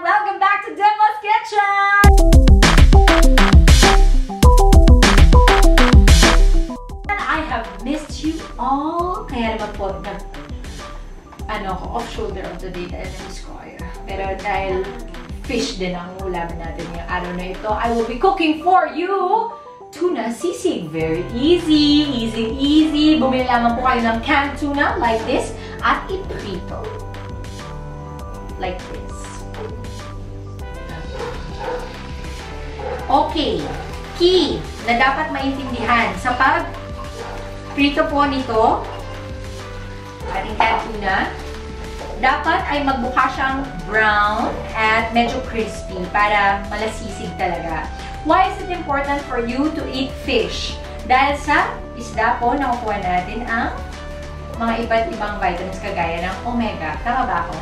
Welcome back to Demo's Kitchen! I have missed you all. Kaya naman po, off-shoulder of the day dahil na-miss ko kayo. Pero dahil fish din ang ulamin natin ngayong araw na ito, I will be cooking for you tuna sisig. Very easy, easy. Bumili lamang po kayo ng canned tuna like this at iprito. Like this. Okay, key na dapat maintindihan sa pag-prito po nito, ating canned tuna, dapat ay magmukha siyang brown at medyo crispy para malasisig talaga. Why is it important for you to eat fish? Dahil sa isda po, nakukuha natin ang mga iba't ibang vitamins kagaya ng omega. Tama ba ako?